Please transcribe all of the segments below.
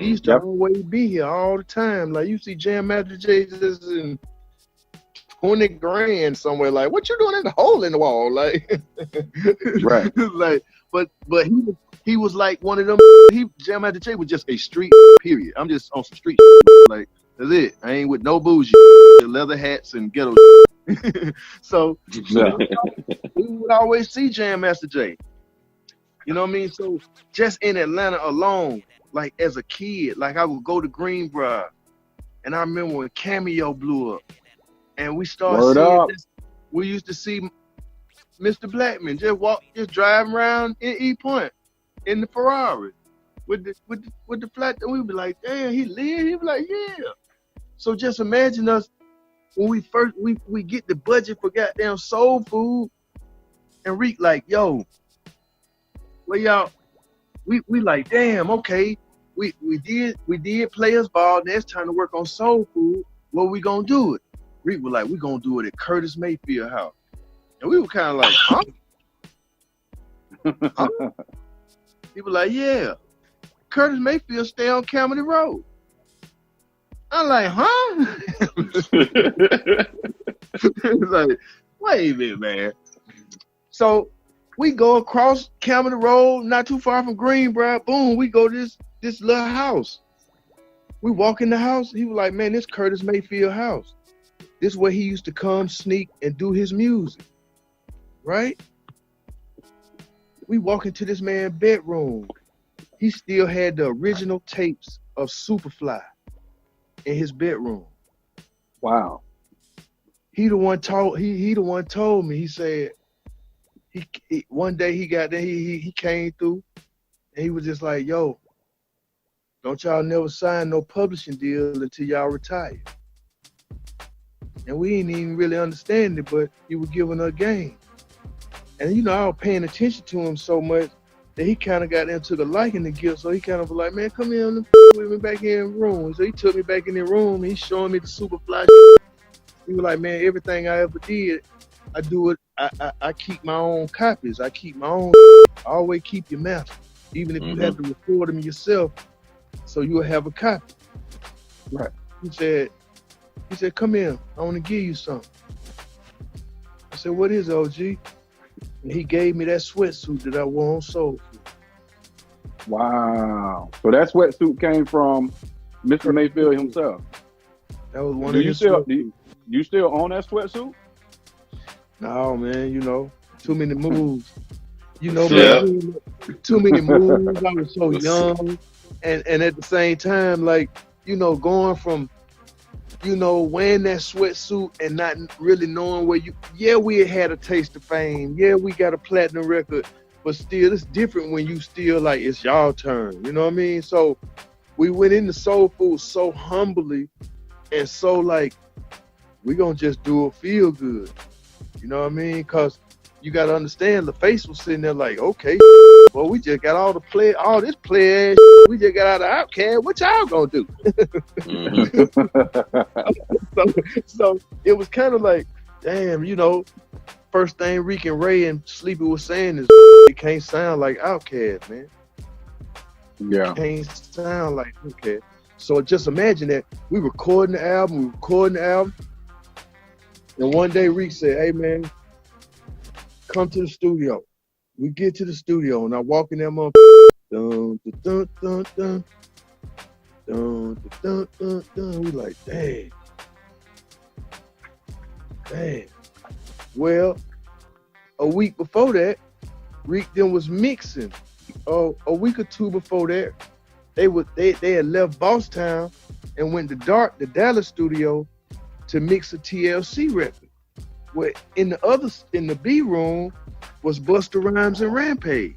He used to always be here all the time. Like you see Jam Master Jay just in 20 grand somewhere. Like, what you doing in the hole in the wall? Like, Right. like, but he was like one of them. Jam Master Jay was just a street period. I'm just on some street like that's it. I ain't with no bougie leather hats and ghetto. So we would always see Jam Master Jay. You know what I mean? So just in Atlanta alone, like as a kid, like I would go to Greenbrier, and I remember when Cameo blew up, and we started seeing this. We used to see Mr. Blackman just driving around in E Point in the Ferrari with the flat. And we'd be like, damn, he lived. He'd be like, yeah. So just imagine us when we get the budget for goddamn soul food, and Reek like, yo. Well, y'all, we like, damn, okay, we did players ball. Now it's time to work on soul food. What we gonna do it? Reek was like, we gonna do it at Curtis Mayfield house, and we were kind of like, huh? Huh? He was like, yeah, Curtis Mayfield stay on Camden Road. I'm like, huh? It's like, wait a minute, man. So we go across Camden Road, not too far from Greenbrier. Boom, we go to this little house. We walk in the house. He was like, man, this Curtis Mayfield house. This is where he used to come sneak and do his music, right? We walk into this man's bedroom. He still had the original tapes of Superfly in his bedroom. Wow. He the one told me. He said he one day he got there. He came through, and he was just like, "Yo, don't y'all never sign no publishing deal until y'all retire." And we didn't even really understand it, but he was giving us game. And you know, I was paying attention to him so much that he kind of got into the liking the Gipp. So he kind of was like, man, come here with me back here in the room. So he took me back in the room. He's showing me the Superfly. He was like, man, everything I ever did, I do it. I keep my own copies. I keep my own. Always keep your master, even if you have to record them yourself, so you'll have a copy. Right. He said, come here. I want to give you something. I said, what is it, OG? And he gave me that sweatsuit that I wore on Soul Food. Wow. So that sweatsuit came from Mr. Mayfield himself. That was one Do of you his still you still own that sweatsuit? No, man, you know, too many moves. You know, man, too many moves. I was so young. And at the same time, like, you know, going from, you know, wearing that sweatsuit and not really knowing where we had a taste of fame. Yeah, we got a platinum record, but still it's different when you still like, it's y'all turn. You know what I mean? So we went into Soul Food so humbly and so like, we gonna just do it feel good. You know what I mean? Because you got to understand, the face was sitting there like, okay, well, we just got all this play ass. We just got out of Outcast. What y'all gonna do? So it was kind of like, damn, you know, first thing Reek and Ray and Sleepy was saying is, it can't sound like Outkast, man. Yeah. It can't sound like Outkast. So just imagine that we recording the album, and one day Reek said, hey, man, come to the studio. We get to the studio, and I walk in there, motherfucker. Dun, dun, dun, dun, dun, dun, dun, dun. We like, dang. Well, a week before that, Reek then was mixing. A week or two before that, they had left Bosstown and went to the Dallas studio to mix a TLC record. Where in the B room was Busta Rhymes and Rampage.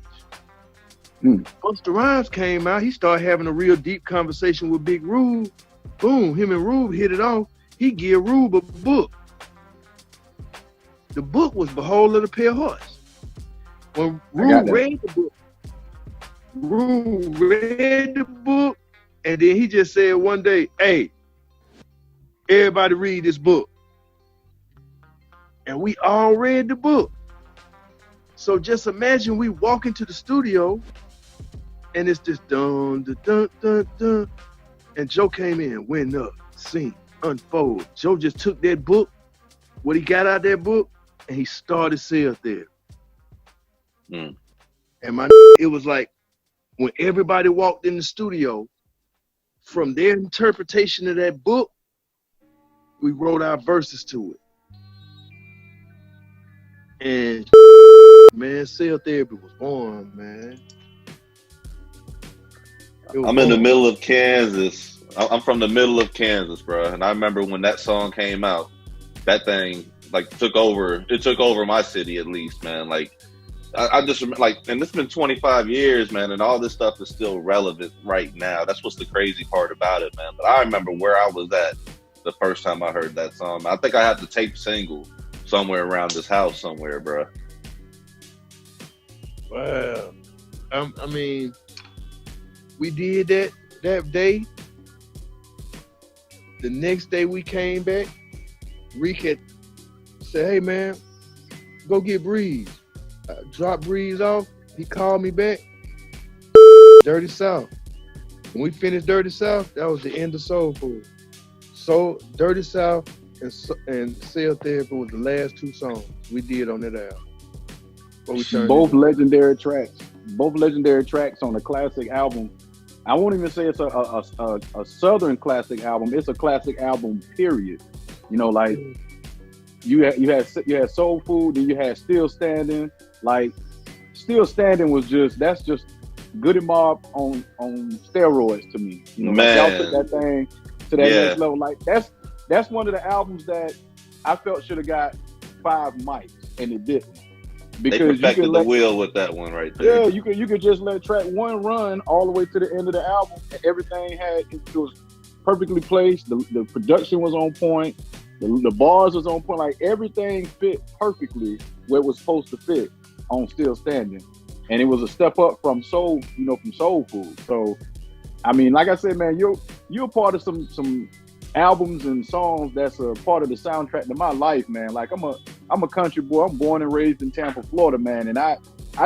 Busta Rhymes came out. He started having a real deep conversation with Big Rube. Boom, him and Rube hit it off. He gave Rube a book. The book was Behold of the Pale Horse. When Rube read the book, and then he just said one day, hey, everybody read this book. And we all read the book. So just imagine we walk into the studio and it's just dun dun dun dun dun. And Joe came in, went up, sing, unfold. Joe just took that book, what he got out of that book, and he started Sell Therapy. Mm. And it was like when everybody walked in the studio, from their interpretation of that book, we wrote our verses to it. And man, Sell Therapy was born, man. I'm in the middle of Kansas. I'm from the middle of Kansas, bro. And I remember when that song came out, that thing like took over. It took over my city, at least, man. Like I just like, and it's been 25 years, man, and all this stuff is still relevant right now. That's what's the crazy part about it, man. But I remember where I was at the first time I heard that song. I think I had the tape single somewhere around this house somewhere, bro. Wow. I mean, we did that day. The next day we came back, Reek had said, "Hey man, go get Breeze." Drop Breeze off. He called me back. Dirty South. When we finished Dirty South, that was the end of Soul Food. So Dirty South and Sell Therapy was the last two songs we did on that album. Both legendary tracks. Both legendary tracks on a classic album. I won't even say it's a Southern classic album. It's a classic album, period. You know, like you had Soul Food, then you had Still Standing. Like Still Standing was that's just Goody Mob on steroids to me. You know, man, like y'all took that thing to that next level. Like that's one of the albums that I felt should have got 5 mics, and it didn't. Because they perfected the wheel with that one right there. Yeah, you could just let track 1 run all the way to the end of the album, and everything it was perfectly placed. The production was on point. The bars was on point. Like everything fit perfectly where it was supposed to fit on Still Standing, and it was a step up from Soul Food. So, I mean, like I said, man, you're part of some albums and songs that's a part of the soundtrack to my life, man. Like I'm a country boy. I'm born and raised in Tampa, Florida, man, and I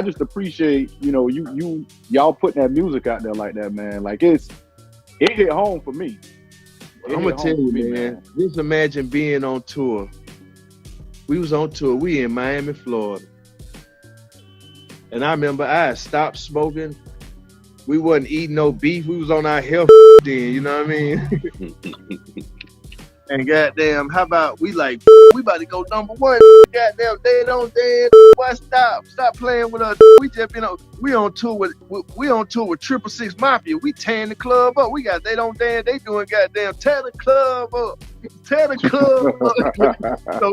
just appreciate y'all putting that music out there like that, man. Like it hit home for me. I'm gonna tell you, man. Just imagine being on tour. We was on tour. We in Miami, Florida. And I remember I had stopped smoking. We wasn't eating no beef. We was on our health then, you know what I mean? And goddamn, how about we about to go #1. Goddamn, they don't dance. Why stop playing with us? We just we on tour with 666 Mafia. We tearing the club up. We got they don't dance. They doing goddamn tear the club up. Tear the club up. So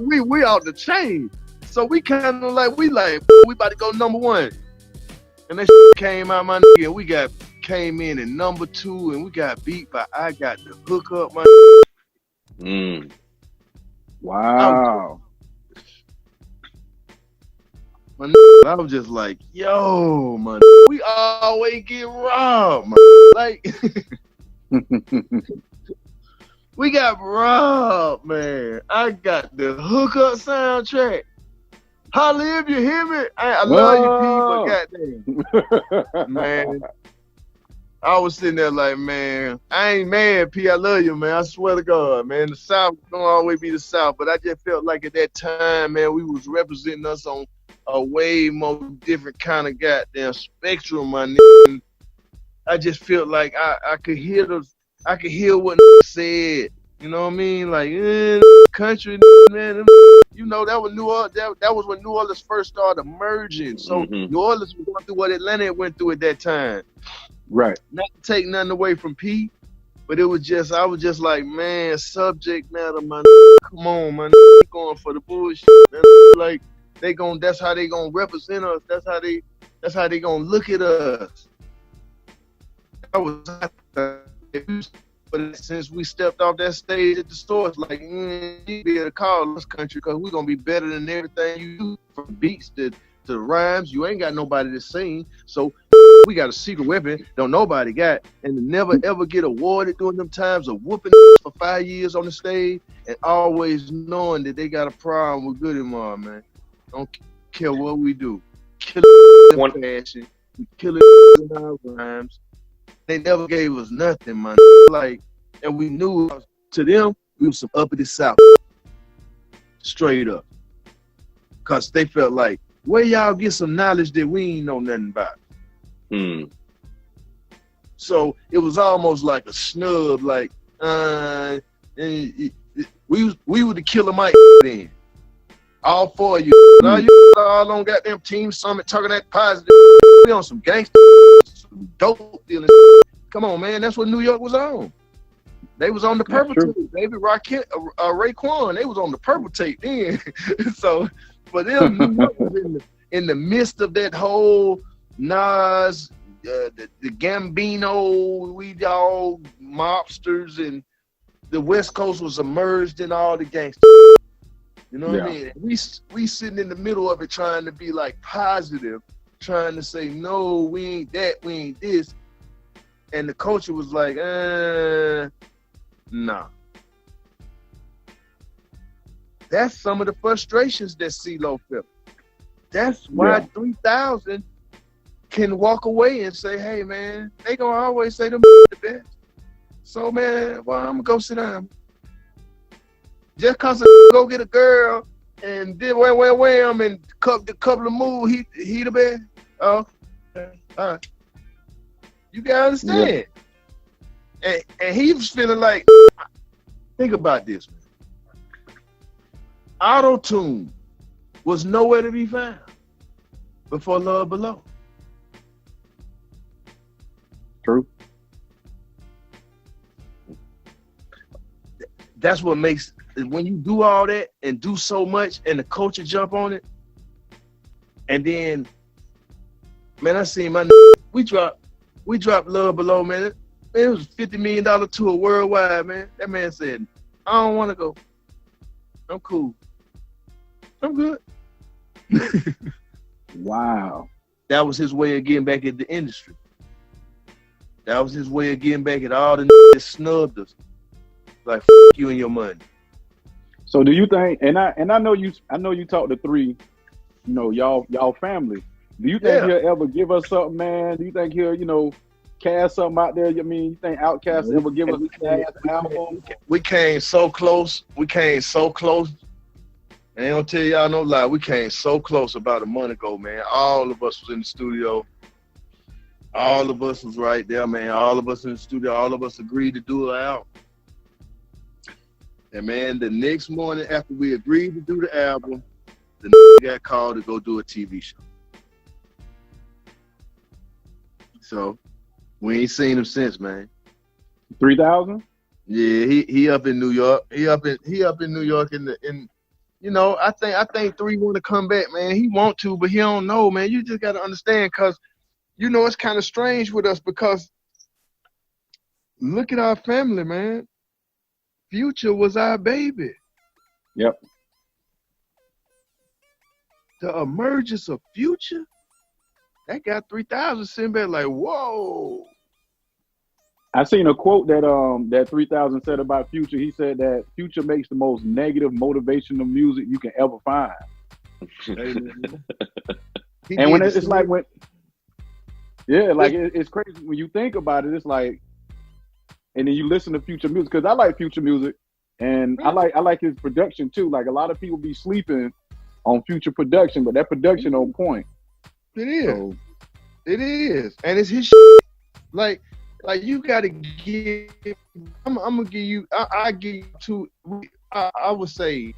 we out the chain. So we kind of we about to go #1. And that came out, my nigga, and we came in at #2, and we got beat by I Got the Hook Up, my Wow. I was just like, yo, man, we always get robbed, man. Like, we got robbed, man. I Got the Hook Up soundtrack. Holla if you hear me. I love you, people, goddamn. Man, I was sitting there like, man, I ain't mad, P. I love you, man. I swear to God, man. The South don't always be the South, but I just felt like at that time, man, we was representing us on a way more different kind of goddamn spectrum, my nigga. I just felt like I could hear what said. You know what I mean? Like, country, man. You know, that was New Orleans. That was when New Orleans first started emerging. So New Orleans was going through what Atlanta went through at that time. Right. Not to take nothing away from P, but I was just like, man, subject matter, man. Come on, man. Going for the bullshit, man. Like that's how they gonna represent us. That's how they gonna look at us. But since we stepped off that stage at the store, it's like, you be able to call us country because we're going to be better than everything you do, from beats to rhymes. You ain't got nobody to sing. So we got a secret weapon don't nobody got. And to never, ever get awarded during them times of whooping for 5 years on the stage and always knowing that they got a problem with Goody Mob, man. Don't care what we do. Kill passion. We killing in our rhymes. They never gave us nothing, man. Like, and we knew to them, we was some uppity South. Straight up. Cause they felt like, where y'all get some knowledge that we ain't know nothing about? So it was almost like a snub, like, we were the killer Mike then. All four of you. Now you all on goddamn Team Summit talking that positive. We on some gangster, some dope dealing. Come on, man. That's what New York was on. They was on the purple tape. David Rocket, Raekwon, they was on the purple tape then. So for them, New York was in the midst of that whole Nas, the Gambino, we all mobsters, and the West Coast was immersed in all the gangsters. You know what I mean? We sitting in the middle of it trying to be like positive, trying to say, no, we ain't that, we ain't this. And the culture was like, nah. That's some of the frustrations that CeeLo felt. That's why 3000 can walk away and say, hey, man, they gonna always say the best. So, man, well, I'm gonna go sit down. Just cause I go get a girl and did wham and couple of moves, he the best. Oh, all right. You gotta understand. And he was feeling like, think about this, man. Auto-tune was nowhere to be found before Love Below. True. That's what makes, when you do all that and do so much and the culture jump on it, and then, man, I seen my we dropped Love Below, man. It was $50 million tour worldwide, man. That man said, I don't want to go. I'm cool. I'm good. Wow. That was his way of getting back at the industry. That was his way of getting back at all the that snubbed us. Like, f you and your money. So do you think, and I know you talked to three, you know, y'all family. Do you think he'll ever give us something, man? Do you think he'll, cast something out there? I mean, you think Outkast ever give us a album? We came so close. And I don't tell y'all no lie. We came so close about a month ago, man. All of us was in the studio. All of us was right there, man. All of us in the studio. All of us agreed to do it out. And man, the next morning after we agreed to do the album, the got called to go do a TV show. So we ain't seen him since, man. 3000? Yeah, he up in New York. He up in New York I think 3 want to come back, man. He want to, but he don't know, man. You just gotta understand, cause it's kind of strange with us because look at our family, man. Future was our baby. Yep. The emergence of Future, that got 3000 sitting back like, whoa. I seen a quote that 3000 said about Future. He said that Future makes the most negative motivational music you can ever find. And when it's like it's crazy when you think about it. It's like, and then you listen to Future music, because I like Future music, and I like his production too. Like, a lot of people be sleeping on Future production, but that production on point. It is. So, it is, and it's his like you gotta give. I'm gonna give you. I give you two. I would say,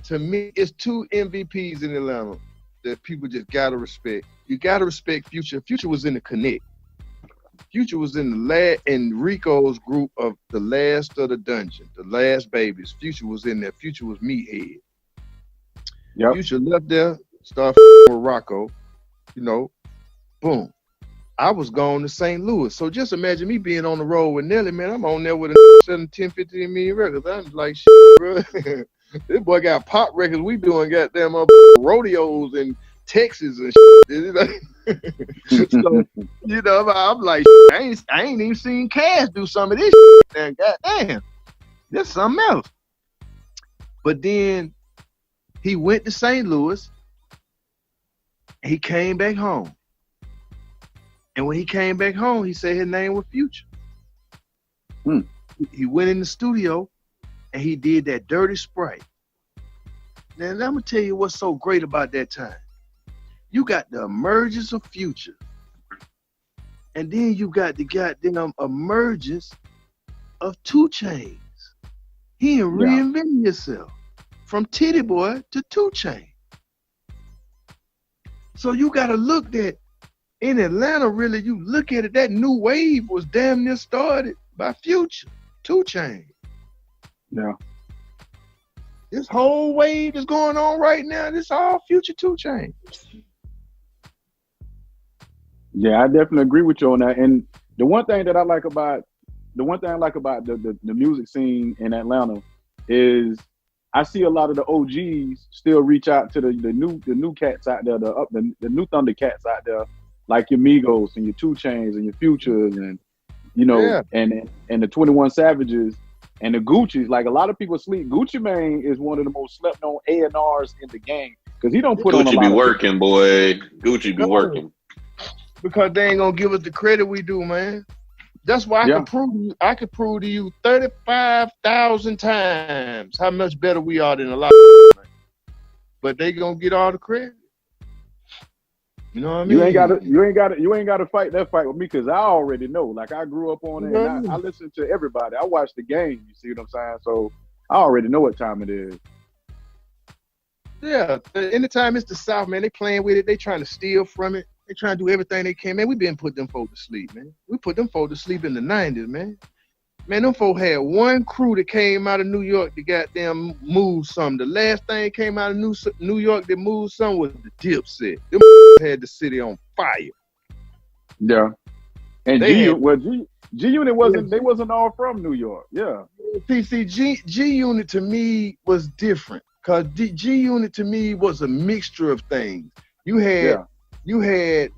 to me, it's 2 MVPs in Atlanta that people just gotta respect. You gotta respect Future. Future was in the Connect. Future was in Rico's group of the Last of the Dungeon, the Last Babies. Future was in there. Future was Meathead. Yep. Future left there, started with Rocco. Boom. I was going to St. Louis. So just imagine me being on the road with Nelly, man. I'm on there with 10, 15 million records. I'm like, shit, bro. This boy got pop records. We doing goddamn rodeos in Texas and shit. So, I'm like, I ain't even seen Cass do some of this shit. Man, goddamn. That's something else. But then he went to St. Louis. He came back home. And when he came back home, he said his name was Future. Hmm. He went in the studio and he did that Dirty Sprite. Now, I'm going to tell you what's so great about that time. You got the emergence of Future. And then you got the goddamn emergence of 2 Chainz. He reinvented himself from Titty Boy to 2 Chainz. So you got to look at, in Atlanta, really, you look at it, that new wave was damn near started by Future, 2 Chainz. Yeah. This whole wave is going on right now. This all Future 2 Chainz. Yeah, I definitely agree with you on that. And the one thing I like about the music scene in Atlanta is I see a lot of the OGs still reach out to the new cats out there, the new Thundercats out there, like your Migos and your 2 Chainz and your Futures and and the 21 Savages and the Gucci's. Like a lot of people sleep. Gucci Mane is one of the most slept on A&Rs in the game because he don't put on a lot Gucci be of working, boy. Gucci be working. Because they ain't gonna give us the credit we do, man. That's why I could prove to you 35,000 times how much better we are than a lot of man. But they gonna get all the credit. You know what I mean? You ain't gotta fight that fight with me because I already know. Like I grew up on it and I listen to everybody. I watch the game, you see what I'm saying? So I already know what time it is. Yeah, anytime it's the South, man, they playing with it, they trying to steal from it. They trying to do everything they can, man. We been put them folk to sleep, man. We put them folk to sleep in the 90s, man. Man, them folk had one crew that came out of New York that goddamn moved something. The last thing came out of New York that moved something was the Dipset. Them had the city on fire. Yeah. And G-Unit wasn't all from New York. Yeah. G-Unit to me was different. Cause G-Unit to me was a mixture of things. You had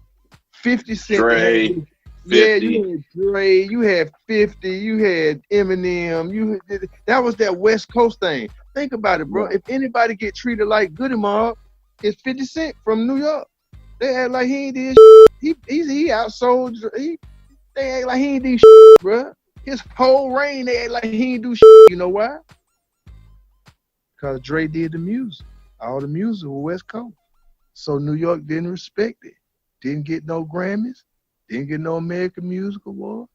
50 Cent. Dre. Yeah, you had Dre, you had 50, you had Eminem, that was that West Coast thing. Think about it, bro. Yeah. If anybody get treated like Goody Mob, it's 50 Cent from New York. They act like he ain't did shit. He outsold. They act like he ain't did shit, bro. His whole reign, they act like he ain't do shit. You know why? Because Dre did the music. All the music was West Coast. So New York didn't respect it. Didn't get no Grammys. Didn't get no American Music Award.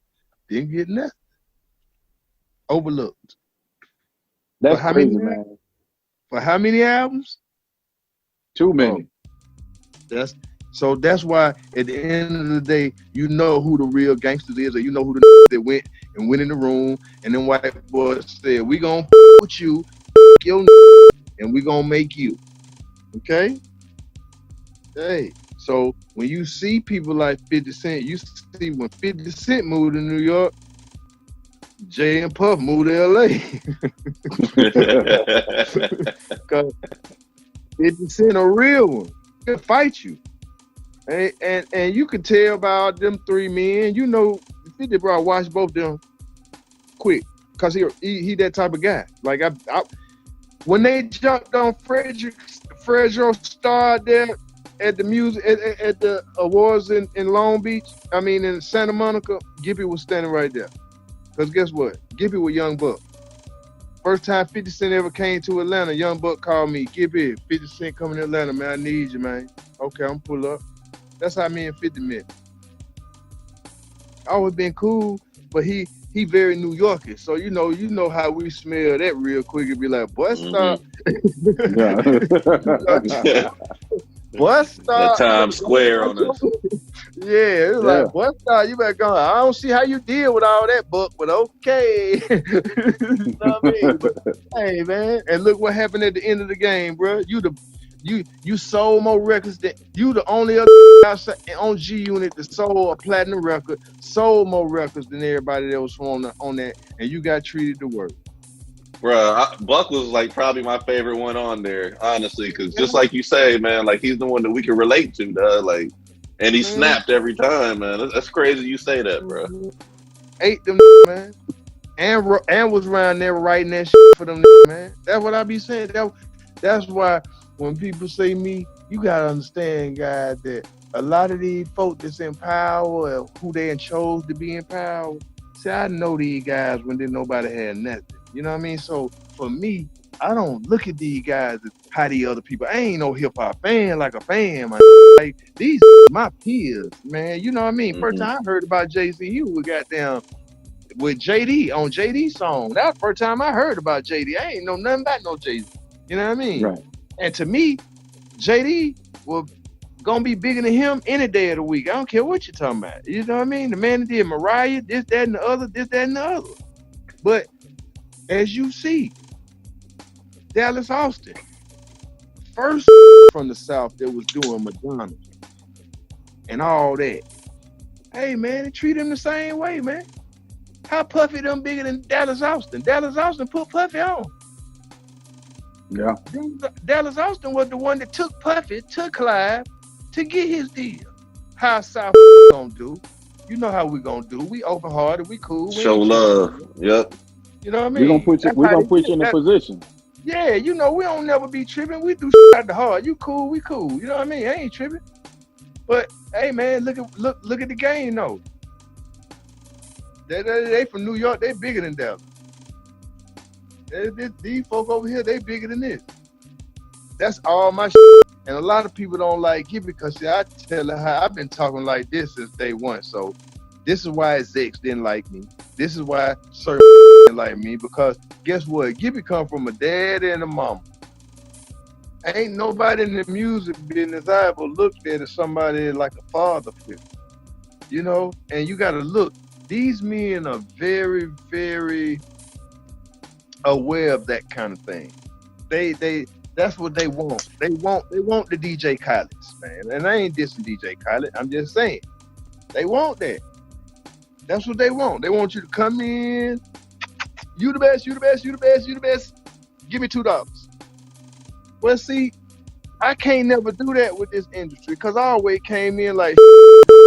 Didn't get nothing. Overlooked. That's crazy, man. For how many albums? Too many. That's why at the end of the day, you know who the real gangsters is, or you know who the that went in the room, and then white boys said, "We gonna with you, your and we gonna make you." Okay. Hey. So when you see people like 50 Cent, you see when 50 Cent moved to New York, Jay and Puff moved to LA. Because 50 Cent a real one. He'll fight you. And you can tell by them 3 men, you know, 50 bro watch both them quick. Because he that type of guy. Like I when they jumped on Fredro Star there, at the music at the awards in Long Beach, in Santa Monica, Gippy was standing right there. Cause guess what? Gippy was Young Buck. First time 50 Cent ever came to Atlanta, Young Buck called me, Gippy, 50 Cent coming to Atlanta, man. I need you, man. Okay, I'm pull up. That's how me and 50 met. Always been cool, but he very New Yorkish. So you know how we smell that real quick and be like, boy, stop. What's that Times Square on us? Yeah, it was like, what's up? You better go. I don't see how you deal with all that, Buck, but okay. You know what I mean? But, hey, man, and look what happened at the end of the game, bro. You sold more records than you. The only other outside on G-Unit that sold a platinum record, sold more records than everybody that was on that, and you got treated the worst. Bruh, Buck was like probably my favorite one on there, honestly, because just like you say, man, like he's the one that we can relate to, dog. Like, and he snapped every time, man. That's crazy you say that, bro. Ate them, man, and was around there writing that shit for them, man. That's what I be saying. That's why when people say me, you gotta understand, guys, that a lot of these folks that's in power, or who they chose to be in power. See, I know these guys when didn't nobody had nothing. You know what I mean? So for me, I don't look at these guys as how these other people. I ain't no hip hop fan like a fan, man. Like these my peers, man. You know what I mean? First Mm-hmm. time I heard about JC, he was goddamn with JD on JD song. That was the first time I heard about JD. I ain't know nothing about no JD. You know what I mean? Right. And to me, JD was gonna be bigger than him any day of the week. I don't care what you're talking about. You know what I mean? The man that did Mariah, this, that, and the other, this, that, and the other. But as you see, Dallas Austin, first from the South that was doing Madonna and all that. Hey man, they treat him the same way, man. How Puffy them bigger than Dallas Austin? Dallas Austin put Puffy on. Yeah. Dallas Austin was the one that took Puffy to Clive to get his deal. How South gonna do? You know how we gonna do. We open hearted, we cool. We Show ain't love. Yep. You know what I We're mean? gonna put you. That's We're how gonna they put do you in a it. position. Yeah, you know, we don't never be tripping. We do out the heart. You cool, we cool. You know what I mean? I ain't tripping. But hey man, look at the game though. They from New York, they bigger than Dallas. These folk over here, they bigger than this. That's all my shit. And a lot of people don't like it because see, I tell her how I've been talking like this since day one. So this is why Zex didn't like me. This is why certain didn't like me because guess what? Gippy come from a dad and a mama. Ain't nobody in the music business I ever looked at as somebody like a father figure. You know, and you gotta look. These men are very, very aware of that kind of thing. They that's what they want. They want the DJ Khaled's, man. And I ain't dissing DJ Khaled. I'm just saying. They want that. That's what they want. They want you to come in. You the best, you the best, you the best, you the best. Give me $2. Well, see, I can't never do that with this industry because I always came in like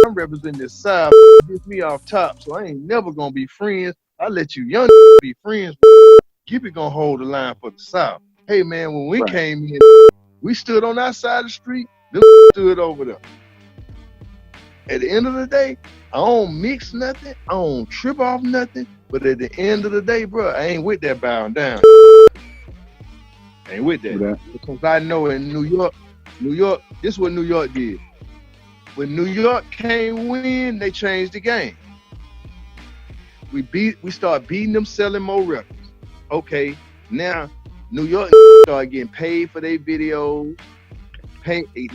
I'm representing this side. Gets me off top, so I ain't never gonna be friends. I let you young be friends. Gippy gonna hold the line for the South. Hey man, when we came in, we stood on our side of the street. Them stood over there. At the end of the day, I don't mix nothing. I don't trip off nothing. But at the end of the day, bro, I ain't with that bowing down. I ain't with that. Because I know in New York, this is what New York did. When New York came win, they changed the game. We start beating them, selling more records. Okay, now New York start getting paid for their videos.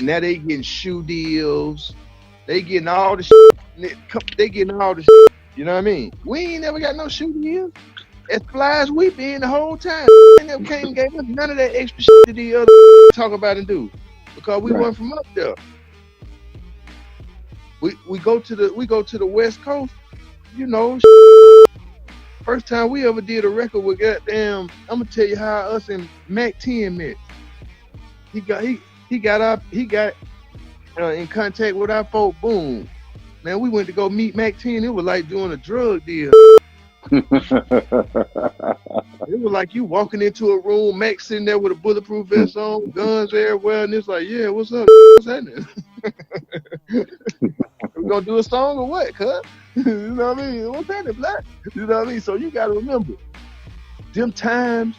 Now they getting shoe deals. They getting all the shit. They getting all the shit. You know what I mean? We ain't never got no shoe deals. As fly as we been the whole time. They never came and gave us none of that extra shit that the other talk about and do. Because we weren't from up there. We go to the West Coast, you know. First time we ever did a record with goddamn, I'm gonna tell you how us and Mac 10 met. He got in contact with our folk. Boom, man, we went to go meet Mac 10. It was like doing a drug deal. It was like you walking into a room, Mac sitting there with a bulletproof vest on, guns everywhere, and it's like, yeah, what's up? What's happening? We gonna do a song or what, cuz? You know what I mean? What's happening, black? You know what I mean? So you gotta remember, them times,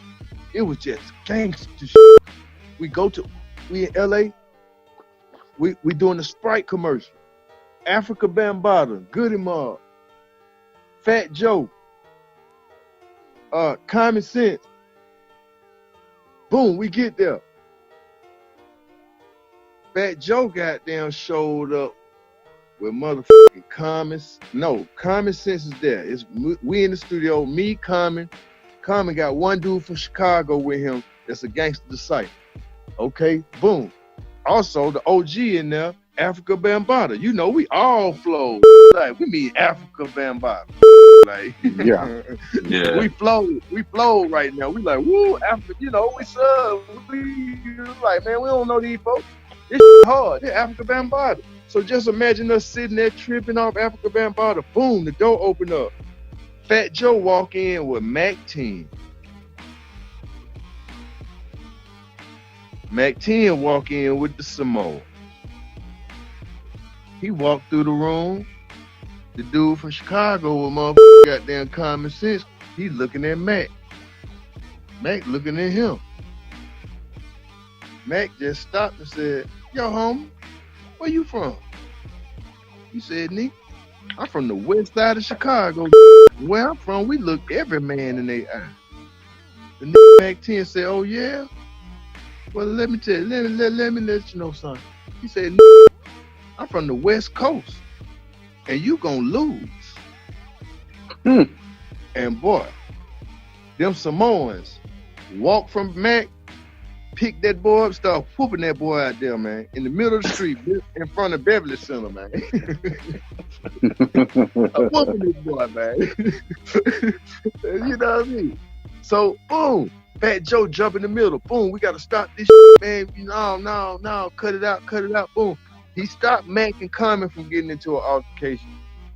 it was just gangster shit. We in LA, we doing the Sprite commercial. Africa Bambaataa, Goody Mob, Fat Joe, Common Sense. Boom, we get there. Fat Joe goddamn showed up with motherfucking Common Sense is there. We in the studio, me, Common got one dude from Chicago with him that's a gangster disciple. Okay, boom. Also, the OG in there, Africa Bambaataa. You know, we all flow. Like, we mean Africa Bambaataa. Like, yeah. we flow right now. We like, woo, Africa, you know, we sub. We like, man, we don't know these folks. It's hard. They're Africa Bambaataa. So just imagine us sitting there tripping off Africa Bambaataa. Boom, the door opened up. Fat Joe walk in with Mac 10. Mac 10 walk in with the Samoa. He walked through the room. The dude from Chicago with motherfucking goddamn common sense. He looking at Mac. Mac looking at him. Mac just stopped and said, "Yo, homie, where you from?" He said, "Nick, I'm from the west side of Chicago. Where I'm from, we look every man in their eye." The nigga Mac 10 said, "Oh yeah? Well, let me tell you, let me let you know something." He said, "I'm from the West Coast, and you gonna lose." And boy, them Samoans walk from Mac, pick that boy up, start whooping that boy out there, man, in the middle of the street, in front of Beverly Center, man. I'm whooping this boy, man. You know what I mean? So, boom, Fat Joe jump in the middle. Boom, we got to stop this shit, man. No, cut it out. Boom. He stopped Mac and Common from getting into an altercation.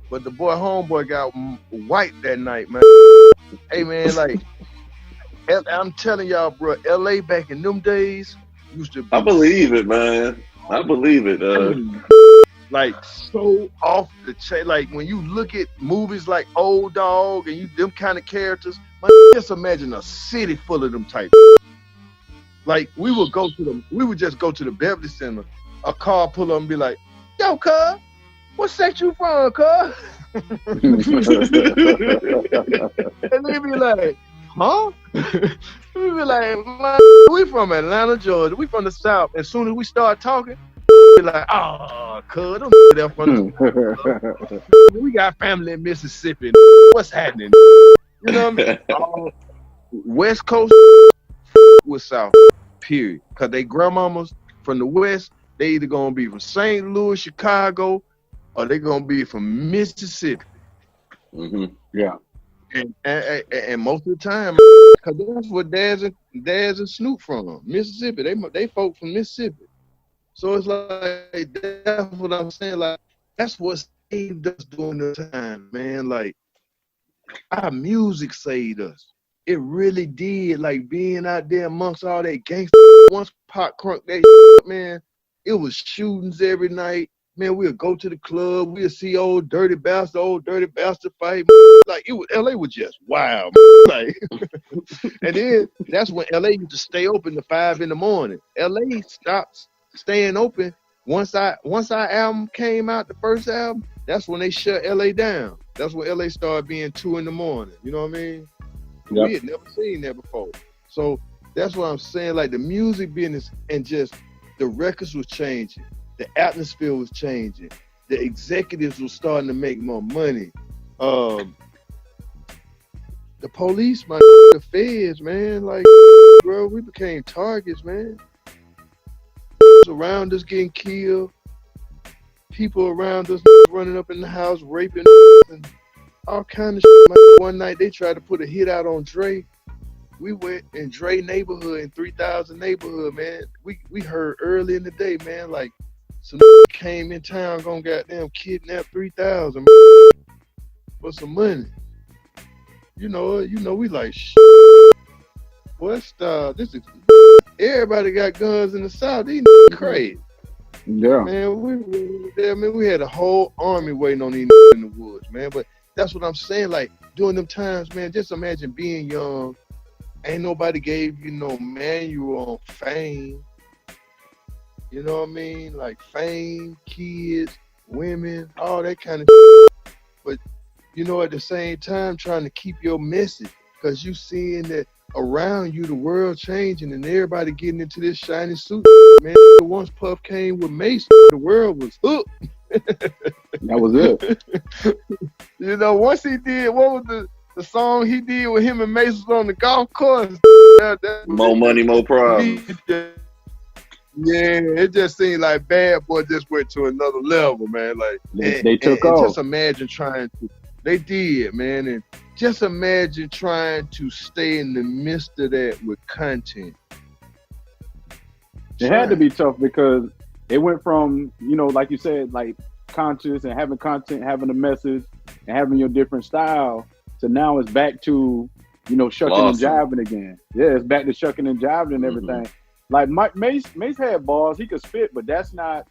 But the boy, homeboy, got wiped that night, man. Hey, man, like, I'm telling y'all, bro, LA back in them days used to be. I believe it, man. I believe it. Like, so off the chain. Like, when you look at movies like Old Dog and them kind of characters, man, just imagine a city full of them type. Like, we would just go to the Beverly Center. A car pull up and be like, "Yo, cuz, what section you from, cuz?" And they be like, "Huh?" We be like, "Man, we from Atlanta, Georgia. We from the South." As soon as we start talking, be like, "Oh, cuz, them there from the we got family in Mississippi. What's happening?" You know what I mean? West Coast with South, period. Because they grandmamas from the West, they either going to be from St. Louis, Chicago, or they going to be from Mississippi. Mm-hmm. Yeah. And most of the time, because that's where Daz and Snoop from, Mississippi. They folk from Mississippi. So it's like, that's what I'm saying. Like, that's what saved us during the time, man. Like, our music saved us. It really did. Like, being out there amongst all that gangster. Once Pop crunk that man, it was shootings every night. Man, we'll go to the club. We'll see old dirty bastard fight. Like, it was, LA was just wild. Like, and then that's when LA used to stay open to 5 in the morning. LA stopped staying open. Once our album came out, the first album, that's when they shut LA down. That's when LA started being 2 in the morning. You know what I mean? Yep. We had never seen that before. So that's what I'm saying. Like, the music business and just the records was changing. The atmosphere was changing. The executives were starting to make more money. The police, the feds, man, like, bro, we became targets, man. Around us getting killed. People around us running up in the house, raping and all kind of shit. One night they tried to put a hit out on Dre. We went in Dre neighborhood, in 3000 neighborhood, man. We heard early in the day, man, like, some came in town gonna goddamn kidnap 3000 for some money. You know, we like, what's this is everybody got guns in the South. These crazy. Yeah. Man, we had a whole army waiting on these in the woods, man. But that's what I'm saying. Like, during them times, man, just imagine being young. Ain't nobody gave you no manual on fame. You know what I mean? Like, fame, kids, women, all that kind of shit. But, you know, at the same time, trying to keep your message, because you seeing that around you, the world changing and everybody getting into this shiny suit. Man, once Puff came with Mace, the world was hooked. That was it. You know, once he did, what was the song he did with him and Mace was on the golf course? More money, more problems. Yeah, it just seemed like Bad Boy just went to another level, man. Like, they took off. Just imagine trying to. They did, man, and just imagine trying to stay in the midst of that with content. It had to be tough because it went from, you know, like you said, like conscious and having content, having a message, and having your different style, to now it's back to, you know, shucking and jiving again. Yeah, it's back to shucking and jiving and everything. Like Mace had balls, he could spit, but that's not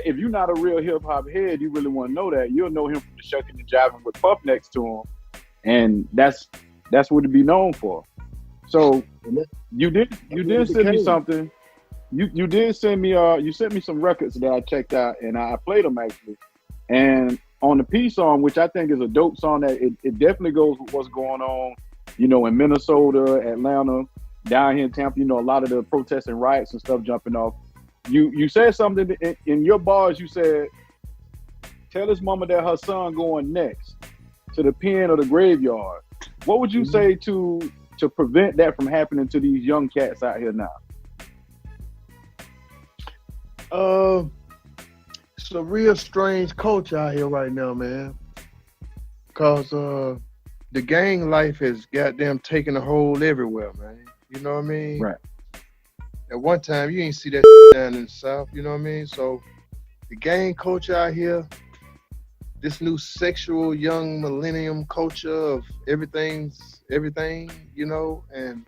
if you're not a real hip hop head, you really want to know that. You'll know him from the shucking and jiving with Puff next to him, and that's what it'd be known for. So you did send me something. You did send me you sent me some records that I checked out, and I played them actually. And on the P song, which I think is a dope song, that it definitely goes with what's going on, you know, in Minnesota, Atlanta, down here in Tampa. You know, a lot of the protests and riots and stuff jumping off. You said something in your bars. You said, "Tell his mama that her son going next to the pen or the graveyard." What would you say to prevent that from happening to these young cats out here now? It's a real strange culture out here right now, man. Cause the gang life has goddamn taken a hold everywhere, man. You know what I mean? Right. At one time, you ain't see that down in the South. You know what I mean? So the gang culture out here, this new sexual young millennium culture of everything's everything, you know, and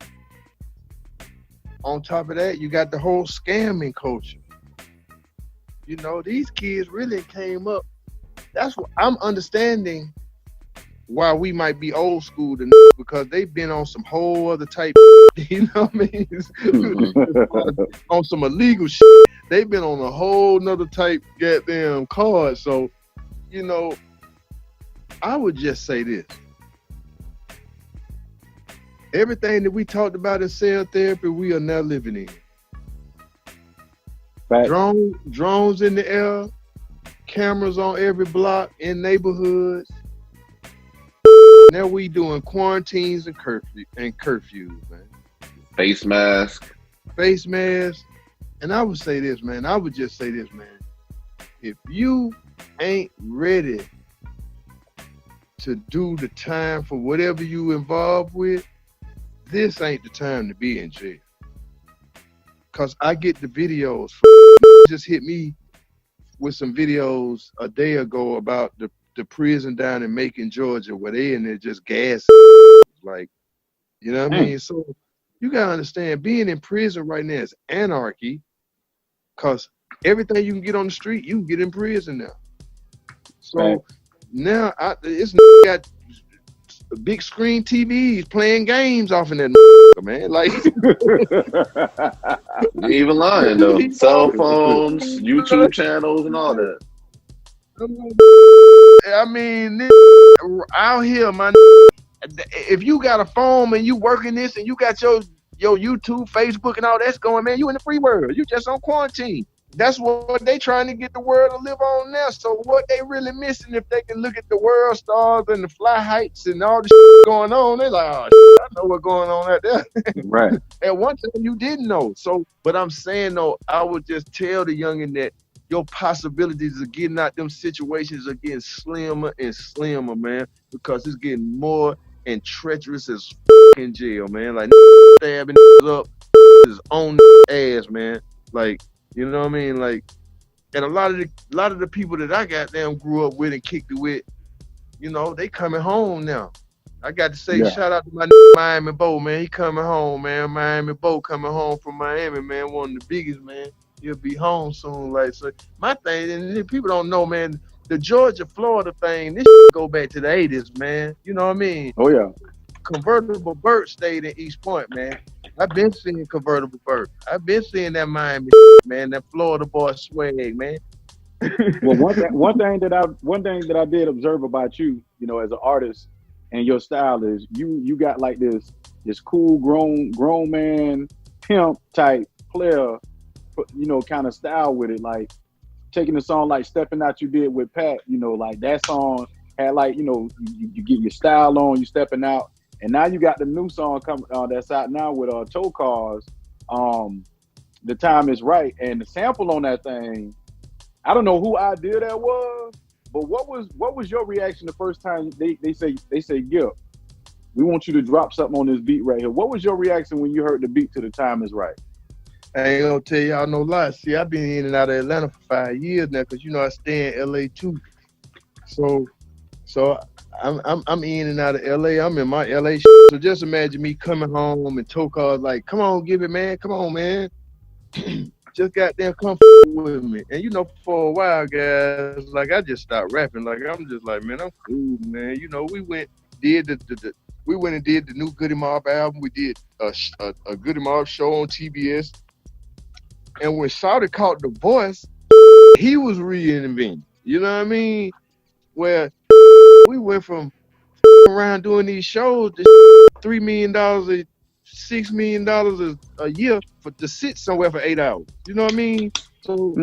on top of that, you got the whole scamming culture. You know, these kids really came up. That's what I'm understanding why we might be old school because they've been on some whole other type, you know what I mean? On some illegal shit. They've been on a whole nother type goddamn card. So, you know, I would just say this. Everything that we talked about in cell therapy, we are now living in. Right. Drones in the air, cameras on every block in neighborhoods. Now we doing quarantines and curfews, man. Face mask. And I would say this, man. I would just say this, man. If you ain't ready to do the time for whatever you involved with, this ain't the time to be in jail. Cause I get the videos. Just hit me with some videos a day ago about the prison down in Macon, Georgia, where they in there just gassing. Like, you know what I mean? So you gotta understand, being in prison right now is anarchy. Cause everything you can get on the street, you can get in prison now. So now it's got big screen TVs playing games off in that man. Like, You ain't even lying though. Cell phones, YouTube channels, and all that. I mean, out here, man. If you got a phone and you working this and you got your YouTube, Facebook, and all that's going, man, you in the free world. You just on quarantine. That's what they trying to get the world to live on now. So what they really missing, if they can look at the world stars and the fly heights and all the going on, they're like, oh, I know what's going on out there. Right. At one time you didn't know. So, but I'm saying though, I would just tell the youngin that your possibilities of getting out them situations are getting slimmer and slimmer, man, because it's getting more and treacherous as in jail, man. Like stabbing up is on ass, man. Like, you know what I mean? Like, and a lot of the people that I goddamn grew up with and kicked it with, you know, they coming home now. I got to say, shout out to my Miami Bo, man. He coming home, man. Miami Bo coming home from Miami, man. One of the biggest, man. He'll be home soon. Like, so my thing, and people don't know, man, the Georgia, Florida thing, this go back to the 80s, man. You know what I mean? Oh, yeah. Convertible Burt stayed in East Point, man. I've been seeing Convertible Burt. I've been seeing that Miami, man, that Florida boy swag, man. Well, one thing that I did observe about you, you know, as an artist and your style is you got like this cool grown man pimp type player, you know, kind of style with it. Like taking the song like Stepping Out you did with Pat, you know, like that song had like, you know, you get your style on, you stepping out. And now you got the new song coming that's out now with Tow Cars, The Time Is Right. And the sample on that thing, I don't know who idea that was, but what was your reaction the first time they say Gipp, we want you to drop something on this beat right here. What was your reaction when you heard the beat to The Time Is Right? I ain't gonna tell y'all no lie. See, I've been in and out of Atlanta for 5 years now, cause you know I stay in LA too. So I'm in and out of LA. I'm in my LA. So just imagine me coming home and Tow Cars like, come on, Gipp it, man. Come on, man. just goddamn come with me. And you know, for a while, guys, like I just stopped rapping. Like I'm just like, man, I'm cool, man. You know, we went did we went and did the new Goody Mob album. We did a Goody Mob show on TBS. And when Shawty caught the voice, he was reinventing. You know what I mean? Where we went from around doing these shows to $3 million, $6 million a year to sit somewhere for 8 hours. You know what I mean? So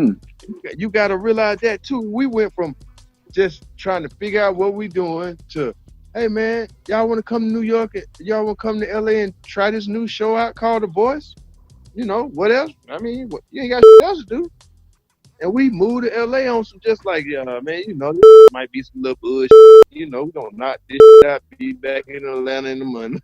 you got to realize that too. We went from just trying to figure out what we doing to, hey man, y'all want to come to New York? Y'all want to come to LA and try this new show out called The Voice? You know, what else? I mean, you ain't got shit else to do. And we moved to LA on some just like, man, you know, this might be some little bullshit. You know, we gonna knock this shit out, be back in Atlanta in the month.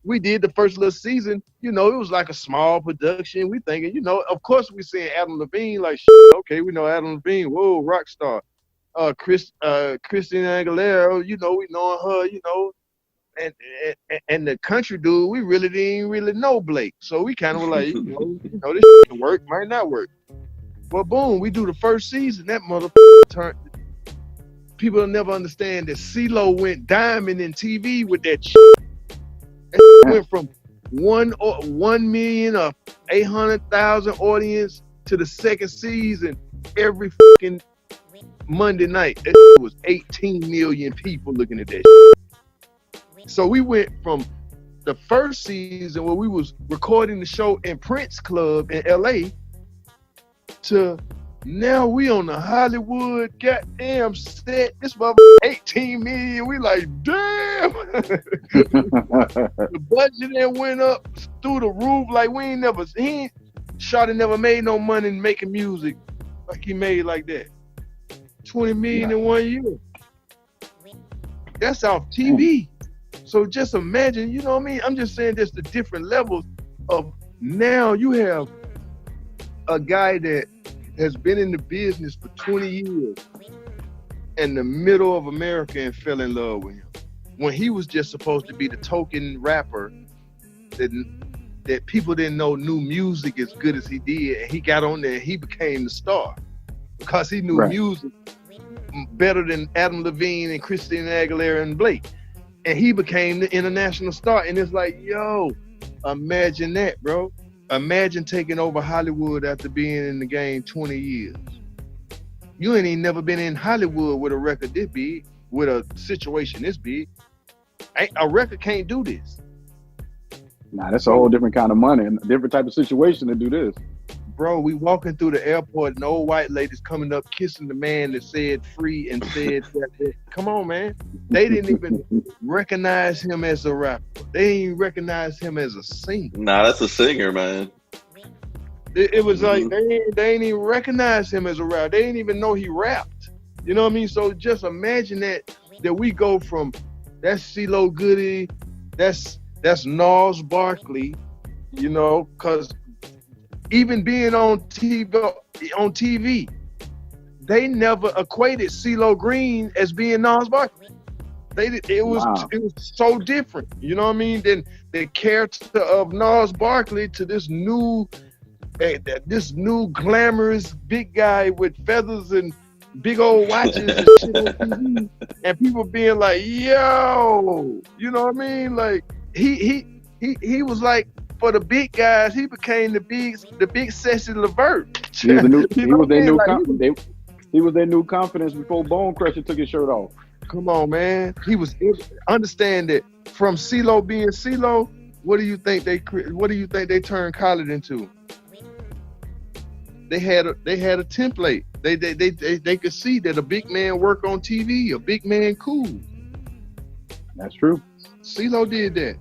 We did the first little season, you know, it was like a small production. We thinking, you know, of course we seeing Adam Levine, like, okay, we know Adam Levine, whoa, rock star. Christina Aguilera, you know, we knowing her, you know, and the country dude, we didn't really know Blake. So we kind of were like, you know, this shit work, might not work. Well, boom, we do the first season. That motherfucker turned. People will never understand that CeeLo went diamond in TV with that shit. That went from 1,800,000 audience to the second season every fucking Monday night. That was 18 million people looking at that shit. So we went from the first season where we was recording the show in Prince Club in LA to now we on the Hollywood goddamn set. This motherfucker 18 million. We like, damn. The budget then went up through the roof like Shawty never made no money making music like he made like that. 20 million in 1 year. That's off TV. So just imagine, you know what I mean? I'm just saying just the different levels of now you have a guy that has been in the business for 20 years in the middle of America and fell in love with him. When he was just supposed to be the token rapper that people didn't know knew music as good as he did, and he got on there and he became the star because he knew music better than Adam Levine and Christina Aguilera and Blake. And he became the international star. And it's like, yo, imagine that, bro. Imagine taking over Hollywood after being in the game 20 years. You ain't even never been in Hollywood with a record this big, with a situation this big. A record can't do this. Nah, that's a whole different kind of money and a different type of situation to do this. Bro, we walking through the airport and old white ladies coming up kissing the man that said free and said that. Come on, man. They didn't even recognize him as a rapper. They didn't even recognize him as a singer. Nah, that's a singer, man. It was like they ain't even recognize him as a rapper. They didn't even know he rapped. You know what I mean? So just imagine that we go from that's CeeLo Goody, that's Gnarls Barkley, you know, because even being on TV, they never equated CeeLo Green as being Gnarls Barkley. It was so different. You know what I mean? Then the character of Gnarls Barkley to this new glamorous big guy with feathers and big old watches and shit on TV, and people being like, "Yo," you know what I mean? Like he was like, for the big guys, he became the big sexy Levert. He was their new confidence before Bone Crusher took his shirt off. Come on, man. He was understand that from CeeLo being CeeLo. What do you think they turned Khaled into? They had a template. They could see that a big man work on TV, a big man cool. That's true. CeeLo did that.